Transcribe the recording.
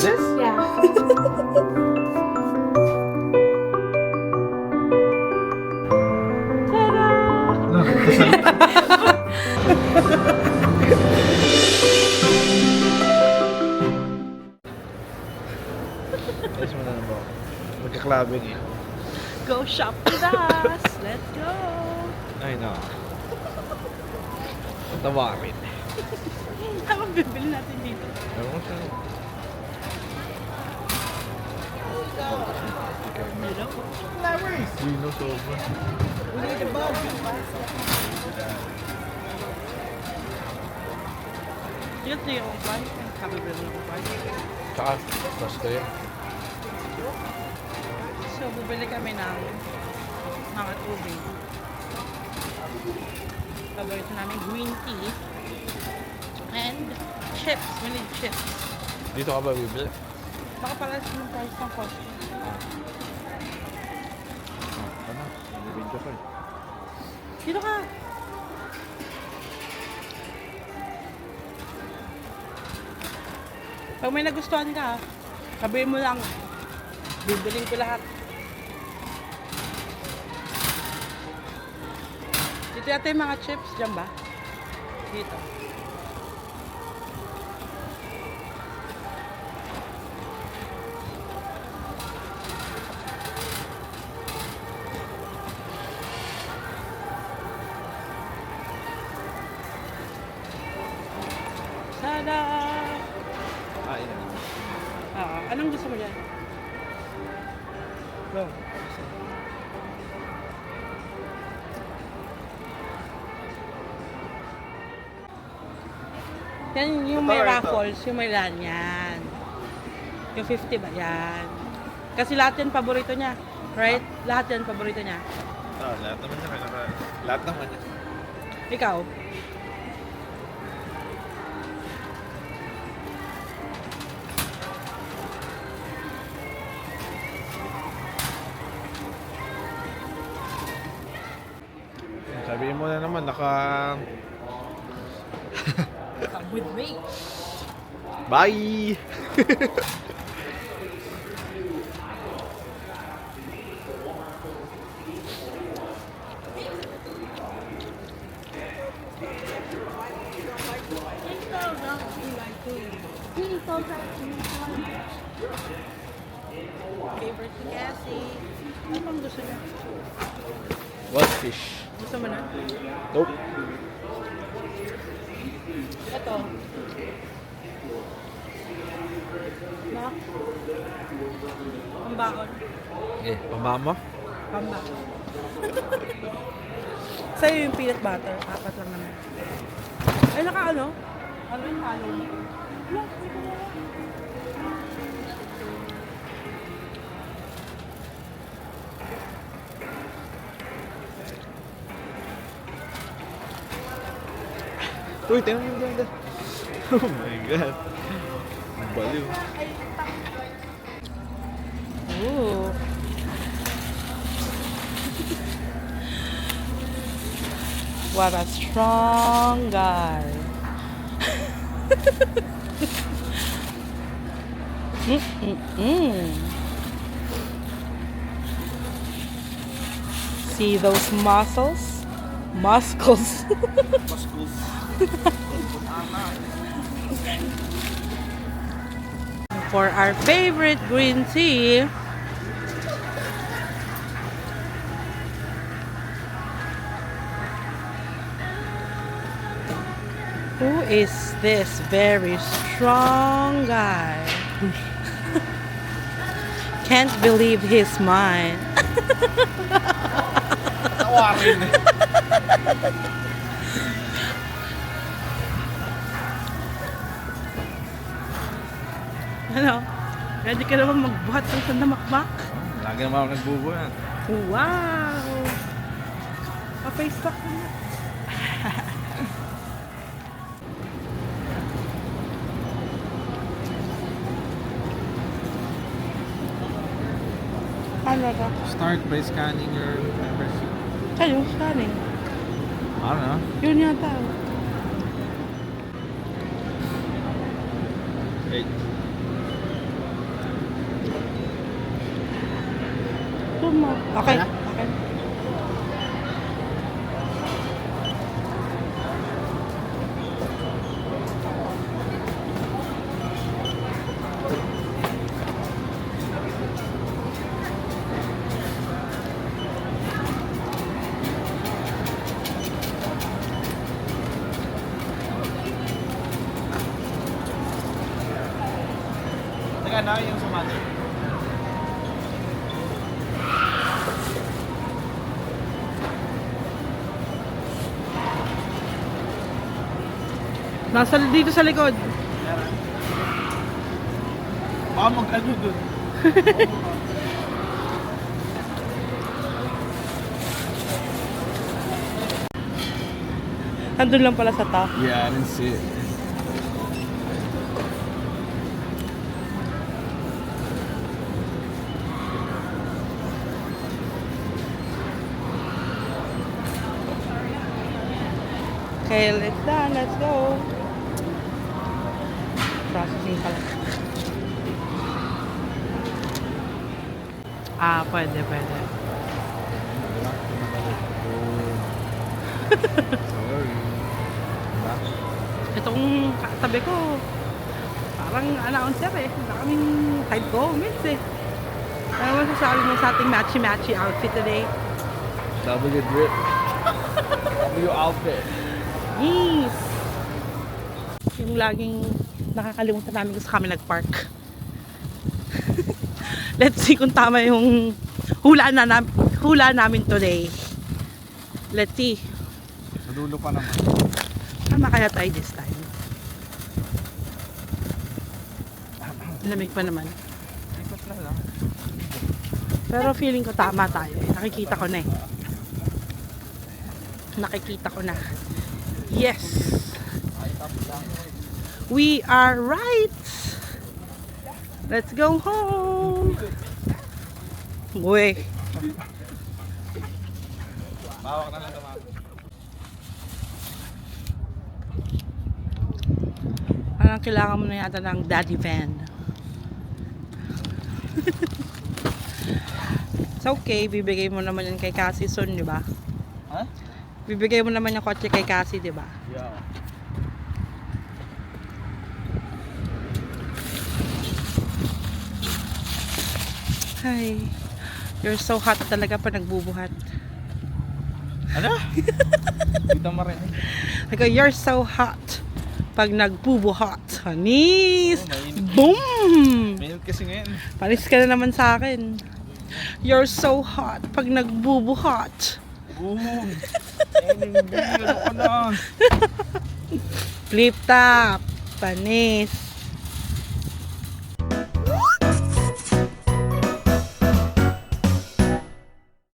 this? Yeah. Ayos mo na lang ba ako? Magka-clubbing eh. Go shop with us. Let's go. Ay, no. Tawarin. Ano bibili natin dito? Ewan ko saan. Hello? Gino sobra. Yun yung one. Kabibili ng one. Tsaka, mas kayo. So, bubili kami ng mga tubig. Paborito namin green tea. And chips. We need chips. Dito ka ba bibili? Baka pala yung price ng cost. Ano? Nabibidyo ko eh. Dito ka. Pag may nagustuhan ka, sabihin mo lang, bibiling ko lahat. Dito yata yung mga chips, dyan ba? Dito. Tada! Ah, ina. Anong gusto mo dyan? Go. Yan yung may Ito, ito. raffles, yung may yan. Yung 50 ba yan? Kasi lahat yan paborito niya. Right? Lahat yan paborito niya. Ah, lahat naman niya. Lahat naman niya. Ikaw? Sabihin mo na naman, Come with me. Bye! Favorite ni Cassie. Ano pang gusto niya? What fish? Gusto mo na? Nope. Ito. Na? Pambakon. Eh, pamama? Pambakon. Sa'yo yung peanut butter. 4 lang naman. Ay, naka ano? Ano yung halo mo? Wala, may kumawa. Uy, tingnan mo yung ganda. Oh my God. Ang baliw. Ooh. What a strong guy. See those muscles? Muscles. For our favorite green tea, who is this very strong guy? Can't believe he's mine. Tawarin eh. Ano? Ready ka naman magbuhat ng sandamakmak? Lagi naman ako nagbubuhan. Wow! Pa-face pack na. Ano ba? Start by scanning your membership. Ay, yung scanning. I don't know. Yun yata. Wait. picture mo. Okay. Ano? Okay. Teka, na yung sumati. Nasa dito sa likod. Baka mag-ano dun. Nandun lang pala sa top. Yeah, I didn't see it. Okay, let's done. Let's go. Processing pala. Ah, pwede. Sorry. Diba? Itong katabi ko, parang announcer eh. Wala kaming side comments eh. Ano masasabi mo sa ating matchy-matchy outfit today? W drip. W outfit. Yes! Yung laging nakakalimutan namin kung saan kami nag-park. Let's see kung tama yung hula namin today. Let's see. Sa dulo pa naman. Tama kaya tayo this time. Lamig pa naman. Ikot na lang. Pero feeling ko tama tayo. Nakikita ko na eh. Nakikita ko na. Yes! We are right! Let's go home! Uy! Bawak na lang naman. Parang kailangan mo na yata ng daddy van. It's okay, bibigay mo naman yan kay Cassie soon, di ba? Ha? Bibigay mo naman yung kotse kay Cassie, di ba? Yeah. Hi. You're so hot talaga pa nagbubuhat. Ano? Dito mo rin. Like, you're so hot pag nagbubuhat. Hanis! Oh, mainit. Boom! Minute kasi ngayon. Panis ka na naman sa akin. You're so hot pag nagbubuhat. Boom! Ano ko na? Flip top. Panis.